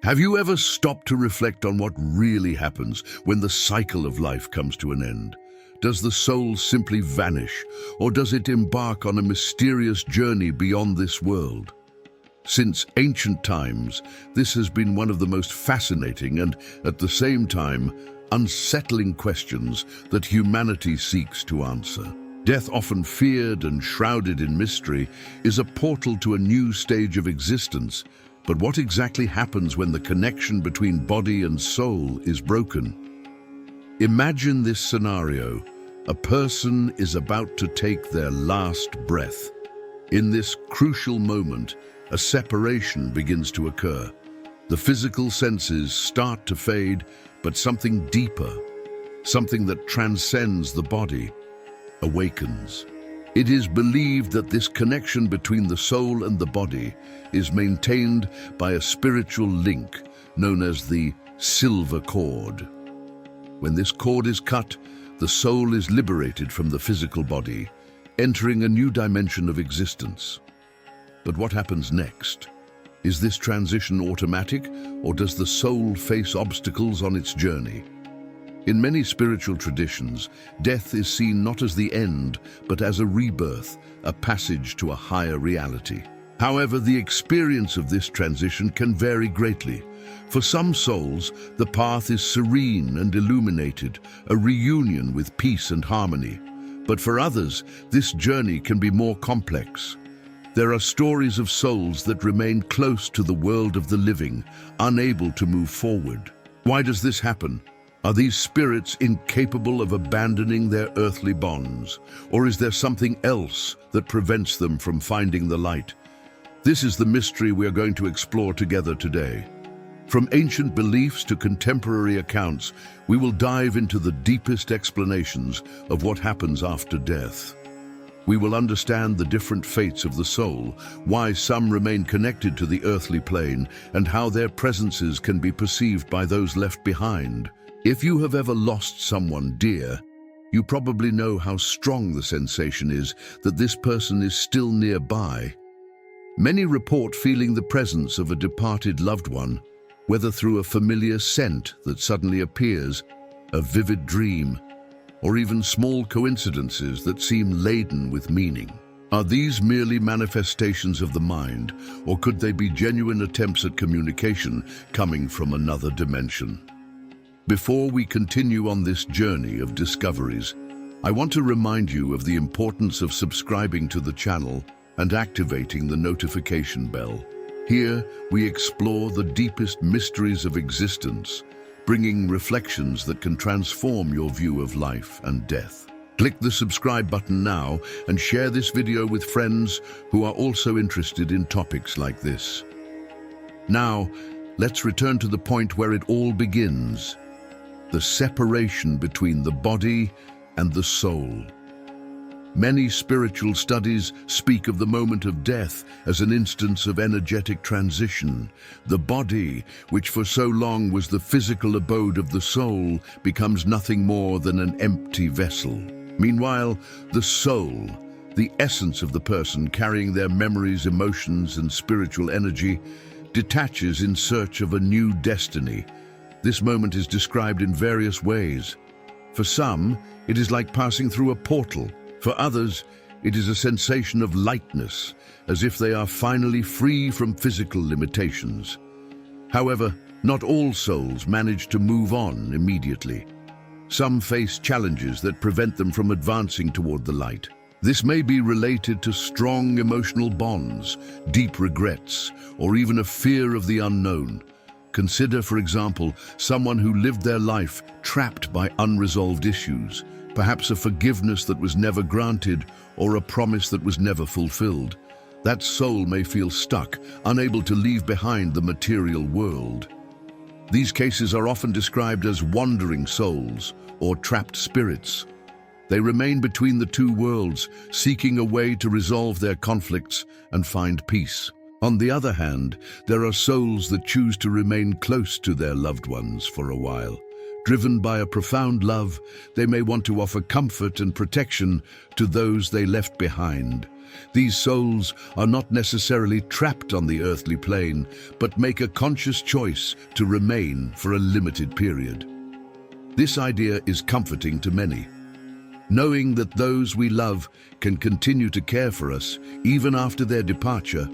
Have you ever stopped to reflect on what really happens when the cycle of life comes to an end? Does the soul simply vanish, or does it embark on a mysterious journey beyond this world? Since ancient times, this has been one of the most fascinating and, at the same time, unsettling questions that humanity seeks to answer. Death, often feared and shrouded in mystery, is a portal to a new stage of existence. But what exactly happens when the connection between body and soul is broken? Imagine this scenario. A person is about to take their last breath. In this crucial moment, a separation begins to occur. The physical senses start to fade, but something deeper, something that transcends the body, awakens. It is believed that this connection between the soul and the body is maintained by a spiritual link known as the silver cord. When this cord is cut, the soul is liberated from the physical body, entering a new dimension of existence. But what happens next? Is this transition automatic, or does the soul face obstacles on its journey? In many spiritual traditions, death is seen not as the end, but as a rebirth, a passage to a higher reality. However, the experience of this transition can vary greatly. For some souls, the path is serene and illuminated, a reunion with peace and harmony. But for others, this journey can be more complex. There are stories of souls that remain close to the world of the living, unable to move forward. Why does this happen? Are these spirits incapable of abandoning their earthly bonds? Or is there something else that prevents them from finding the light? This is the mystery we are going to explore together today. From ancient beliefs to contemporary accounts, we will dive into the deepest explanations of what happens after death. We will understand the different fates of the soul, why some remain connected to the earthly plane, and how their presences can be perceived by those left behind. If you have ever lost someone dear, you probably know how strong the sensation is that this person is still nearby. Many report feeling the presence of a departed loved one, whether through a familiar scent that suddenly appears, a vivid dream, or even small coincidences that seem laden with meaning. Are these merely manifestations of the mind, or could they be genuine attempts at communication coming from another dimension? Before we continue on this journey of discoveries, I want to remind you of the importance of subscribing to the channel and activating the notification bell. Here, we explore the deepest mysteries of existence, bringing reflections that can transform your view of life and death. Click the subscribe button now and share this video with friends who are also interested in topics like this. Now, let's return to the point where it all begins. The separation between the body and the soul. Many spiritual studies speak of the moment of death as an instance of energetic transition. The body, which for so long was the physical abode of the soul, becomes nothing more than an empty vessel. Meanwhile, the soul, the essence of the person carrying their memories, emotions, and spiritual energy, detaches in search of a new destiny. This moment is described in various ways. For some, it is like passing through a portal. For others, it is a sensation of lightness, as if they are finally free from physical limitations. However, not all souls manage to move on immediately. Some face challenges that prevent them from advancing toward the light. This may be related to strong emotional bonds, deep regrets, or even a fear of the unknown. Consider, for example, someone who lived their life trapped by unresolved issues, perhaps a forgiveness that was never granted or a promise that was never fulfilled. That soul may feel stuck, unable to leave behind the material world. These cases are often described as wandering souls or trapped spirits. They remain between the two worlds, seeking a way to resolve their conflicts and find peace. On the other hand, there are souls that choose to remain close to their loved ones for a while. Driven by a profound love, they may want to offer comfort and protection to those they left behind. These souls are not necessarily trapped on the earthly plane, but make a conscious choice to remain for a limited period. This idea is comforting to many. Knowing that those we love can continue to care for us even after their departure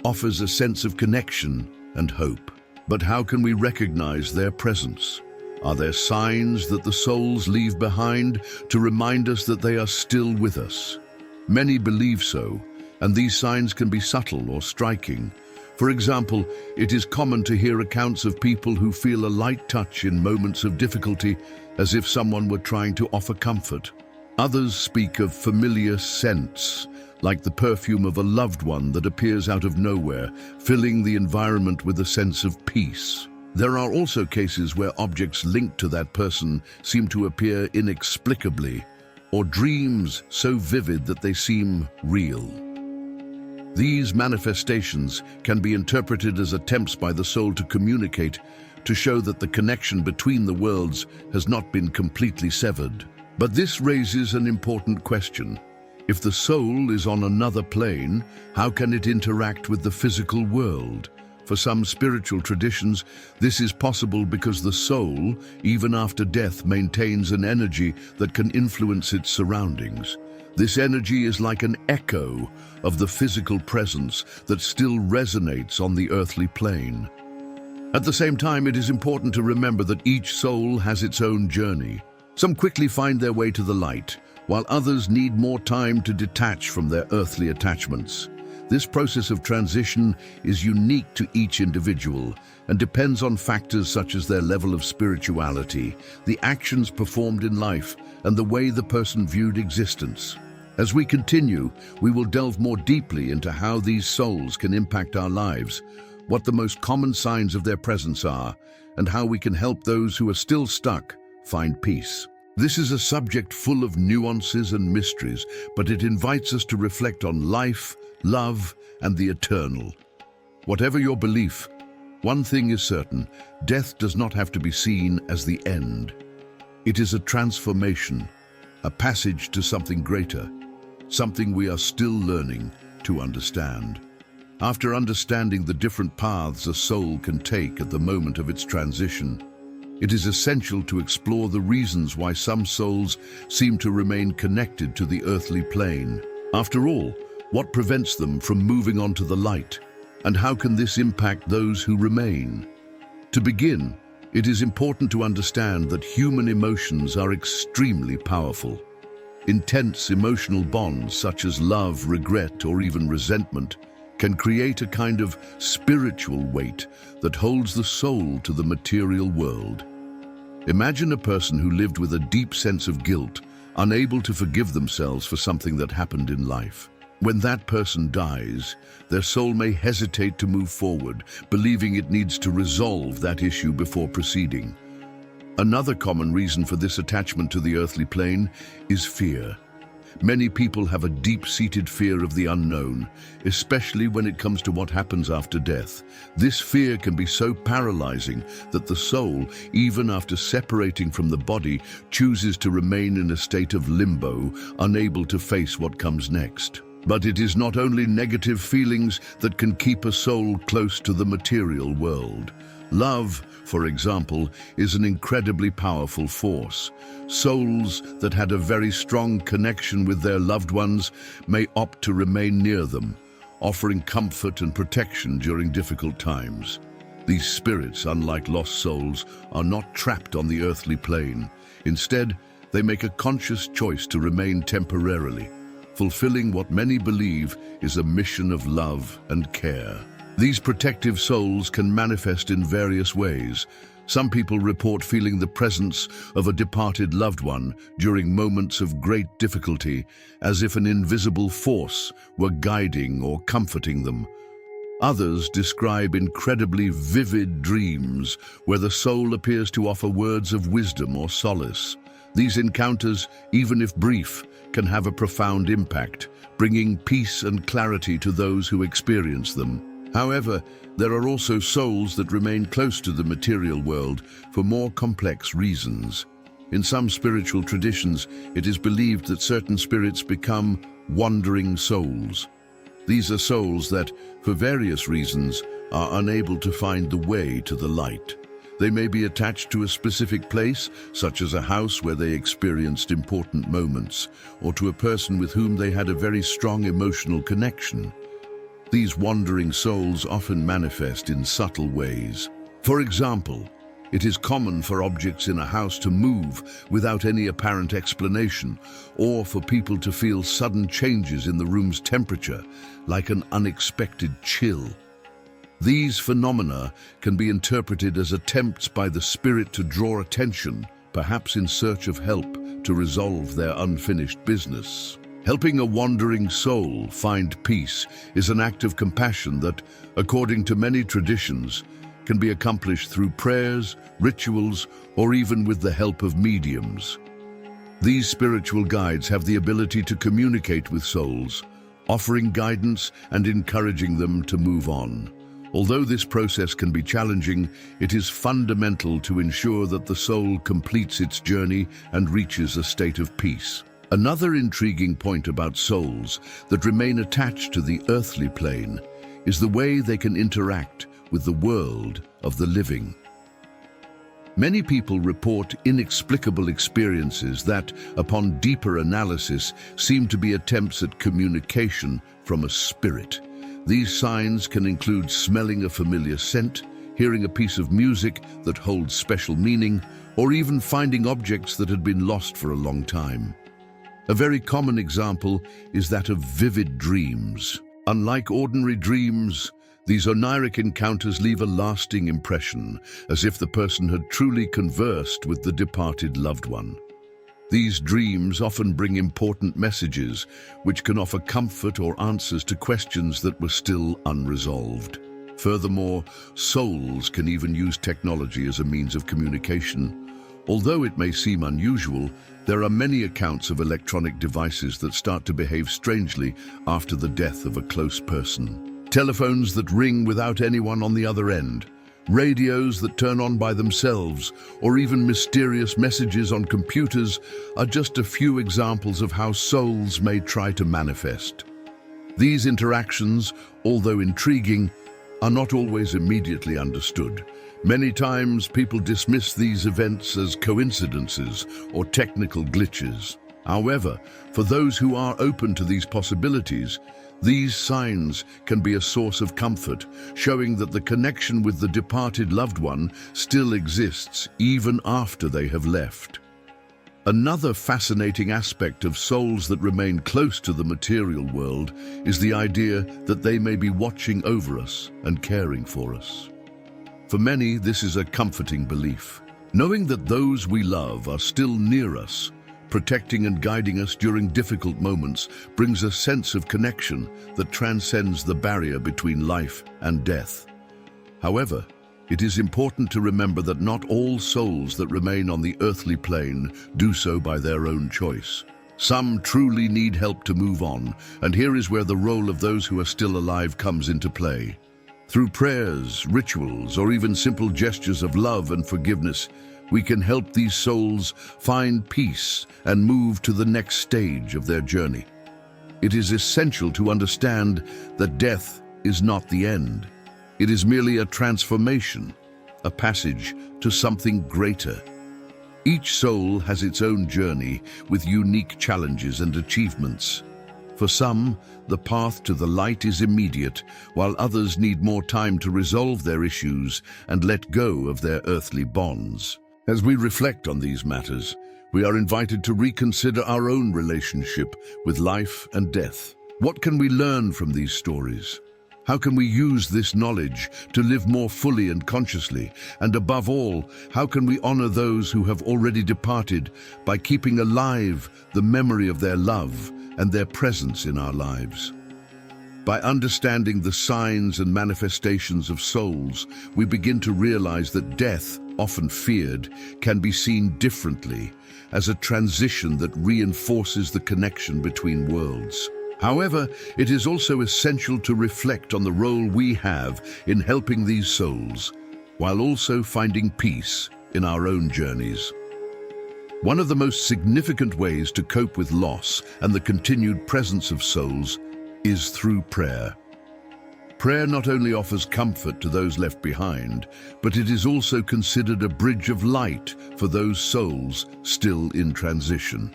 offers a sense of connection and hope. But how can we recognize their presence? Are there signs that the souls leave behind to remind us that they are still with us? Many believe so, and these signs can be subtle or striking. For example, it is common to hear accounts of people who feel a light touch in moments of difficulty, as if someone were trying to offer comfort. Others speak of familiar scents, like the perfume of a loved one that appears out of nowhere, filling the environment with a sense of peace. There are also cases where objects linked to that person seem to appear inexplicably, or dreams so vivid that they seem real. These manifestations can be interpreted as attempts by the soul to communicate, to show that the connection between the worlds has not been completely severed. But this raises an important question. If the soul is on another plane, how can it interact with the physical world? For some spiritual traditions, this is possible because the soul, even after death, maintains an energy that can influence its surroundings. This energy is like an echo of the physical presence that still resonates on the earthly plane. At the same time, it is important to remember that each soul has its own journey. Some quickly find their way to the light, while others need more time to detach from their earthly attachments. This process of transition is unique to each individual and depends on factors such as their level of spirituality, the actions performed in life, and the way the person viewed existence. As we continue, we will delve more deeply into how these souls can impact our lives, what the most common signs of their presence are, and how we can help those who are still stuck find peace. This is a subject full of nuances and mysteries, but it invites us to reflect on life, love, and the eternal. Whatever your belief, one thing is certain: death does not have to be seen as the end. It is a transformation, a passage to something greater, something we are still learning to understand. After understanding the different paths a soul can take at the moment of its transition, it is essential to explore the reasons why some souls seem to remain connected to the earthly plane. After all, what prevents them from moving on to the light? And how can this impact those who remain? To begin, it is important to understand that human emotions are extremely powerful. Intense emotional bonds such as love, regret, or even resentment can create a kind of spiritual weight that holds the soul to the material world. Imagine a person who lived with a deep sense of guilt, unable to forgive themselves for something that happened in life. When that person dies, their soul may hesitate to move forward, believing it needs to resolve that issue before proceeding. Another common reason for this attachment to the earthly plane is fear. Many people have a deep-seated fear of the unknown, especially when it comes to what happens after death. This fear can be so paralyzing that the soul, even after separating from the body, chooses to remain in a state of limbo, unable to face what comes next. But it is not only negative feelings that can keep a soul close to the material world. Love, for example, is an incredibly powerful force. Souls that had a very strong connection with their loved ones may opt to remain near them, offering comfort and protection during difficult times. These spirits, unlike lost souls, are not trapped on the earthly plane. Instead, they make a conscious choice to remain temporarily, fulfilling what many believe is a mission of love and care. These protective souls can manifest in various ways. Some people report feeling the presence of a departed loved one during moments of great difficulty, as if an invisible force were guiding or comforting them. Others describe incredibly vivid dreams where the soul appears to offer words of wisdom or solace. These encounters, even if brief, can have a profound impact, bringing peace and clarity to those who experience them. However, there are also souls that remain close to the material world for more complex reasons. In some spiritual traditions, it is believed that certain spirits become wandering souls. These are souls that, for various reasons, are unable to find the way to the light. They may be attached to a specific place, such as a house where they experienced important moments, or to a person with whom they had a very strong emotional connection. These wandering souls often manifest in subtle ways. For example, it is common for objects in a house to move without any apparent explanation, or for people to feel sudden changes in the room's temperature, like an unexpected chill. These phenomena can be interpreted as attempts by the spirit to draw attention, perhaps in search of help to resolve their unfinished business. Helping a wandering soul find peace is an act of compassion that, according to many traditions, can be accomplished through prayers, rituals, or even with the help of mediums. These spiritual guides have the ability to communicate with souls, offering guidance and encouraging them to move on. Although this process can be challenging, it is fundamental to ensure that the soul completes its journey and reaches a state of peace. Another intriguing point about souls that remain attached to the earthly plane is the way they can interact with the world of the living. Many people report inexplicable experiences that, upon deeper analysis, seem to be attempts at communication from a spirit. These signs can include smelling a familiar scent, hearing a piece of music that holds special meaning, or even finding objects that had been lost for a long time. A very common example is that of vivid dreams. Unlike ordinary dreams, these oniric encounters leave a lasting impression, as if the person had truly conversed with the departed loved one. These dreams often bring important messages, which can offer comfort or answers to questions that were still unresolved. Furthermore, souls can even use technology as a means of communication. Although it may seem unusual, there are many accounts of electronic devices that start to behave strangely after the death of a close person. Telephones that ring without anyone on the other end, radios that turn on by themselves, or even mysterious messages on computers are just a few examples of how souls may try to manifest. These interactions, although intriguing, are not always immediately understood. Many times people dismiss these events as coincidences or technical glitches. However, for those who are open to these possibilities, these signs can be a source of comfort, showing that the connection with the departed loved one still exists even after they have left. Another fascinating aspect of souls that remain close to the material world is the idea that they may be watching over us and caring for us. For many, this is a comforting belief. Knowing that those we love are still near us, protecting and guiding us during difficult moments, brings a sense of connection that transcends the barrier between life and death. However, it is important to remember that not all souls that remain on the earthly plane do so by their own choice. Some truly need help to move on, and here is where the role of those who are still alive comes into play. Through prayers, rituals, or even simple gestures of love and forgiveness, we can help these souls find peace and move to the next stage of their journey. It is essential to understand that death is not the end. It is merely a transformation, a passage to something greater. Each soul has its own journey with unique challenges and achievements. For some, the path to the light is immediate, while others need more time to resolve their issues and let go of their earthly bonds. As we reflect on these matters, we are invited to reconsider our own relationship with life and death. What can we learn from these stories? How can we use this knowledge to live more fully and consciously? And above all, how can we honor those who have already departed by keeping alive the memory of their love and their presence in our lives? By understanding the signs and manifestations of souls, we begin to realize that death, often feared, can be seen differently, as a transition that reinforces the connection between worlds. However, it is also essential to reflect on the role we have in helping these souls, while also finding peace in our own journeys. One of the most significant ways to cope with loss and the continued presence of souls is through prayer. Prayer not only offers comfort to those left behind, but it is also considered a bridge of light for those souls still in transition.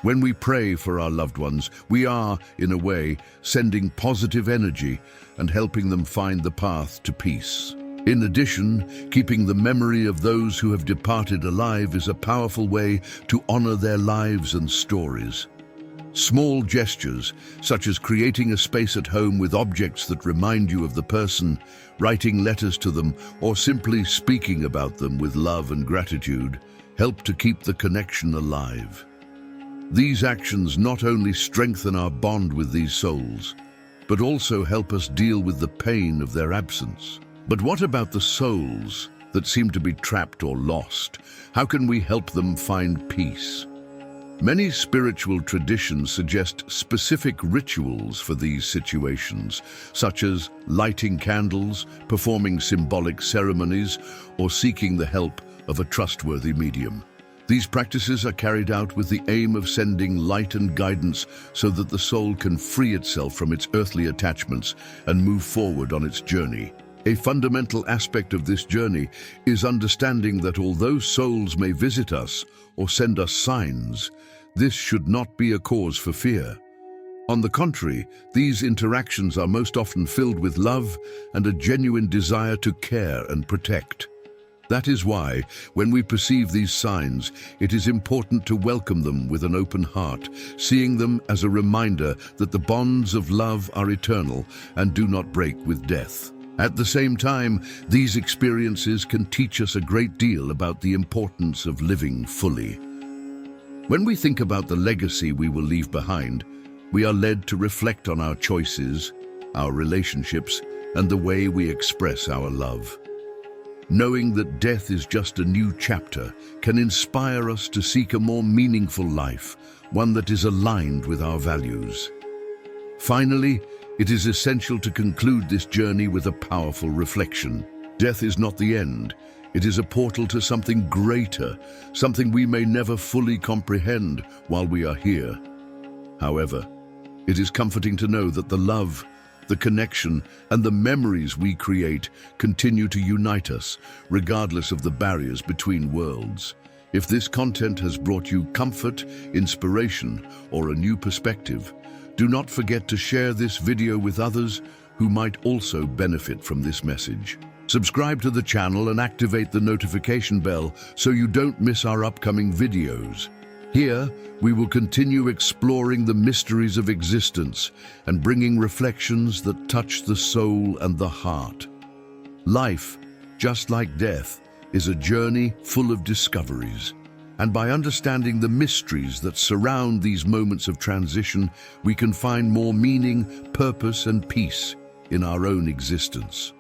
When we pray for our loved ones, we are, in a way, sending positive energy and helping them find the path to peace. In addition, keeping the memory of those who have departed alive is a powerful way to honor their lives and stories. Small gestures, such as creating a space at home with objects that remind you of the person, writing letters to them, or simply speaking about them with love and gratitude, help to keep the connection alive. These actions not only strengthen our bond with these souls, but also help us deal with the pain of their absence. But what about the souls that seem to be trapped or lost? How can we help them find peace? Many spiritual traditions suggest specific rituals for these situations, such as lighting candles, performing symbolic ceremonies, or seeking the help of a trustworthy medium. These practices are carried out with the aim of sending light and guidance so that the soul can free itself from its earthly attachments and move forward on its journey. A fundamental aspect of this journey is understanding that although souls may visit us or send us signs, this should not be a cause for fear. On the contrary, these interactions are most often filled with love and a genuine desire to care and protect. That is why, when we perceive these signs, it is important to welcome them with an open heart, seeing them as a reminder that the bonds of love are eternal and do not break with death. At the same time, these experiences can teach us a great deal about the importance of living fully. When we think about the legacy we will leave behind, we are led to reflect on our choices, our relationships, and the way we express our love. Knowing that death is just a new chapter can inspire us to seek a more meaningful life, one that is aligned with our values. Finally, it is essential to conclude this journey with a powerful reflection. Death is not the end. It is a portal to something greater, something we may never fully comprehend while we are here. However, it is comforting to know that the love, the connection, and the memories we create continue to unite us, regardless of the barriers between worlds. If this content has brought you comfort, inspiration, or a new perspective, do not forget to share this video with others who might also benefit from this message. Subscribe to the channel and activate the notification bell so you don't miss our upcoming videos. Here, we will continue exploring the mysteries of existence and bringing reflections that touch the soul and the heart. Life, just like death, is a journey full of discoveries. And by understanding the mysteries that surround these moments of transition, we can find more meaning, purpose, and peace in our own existence.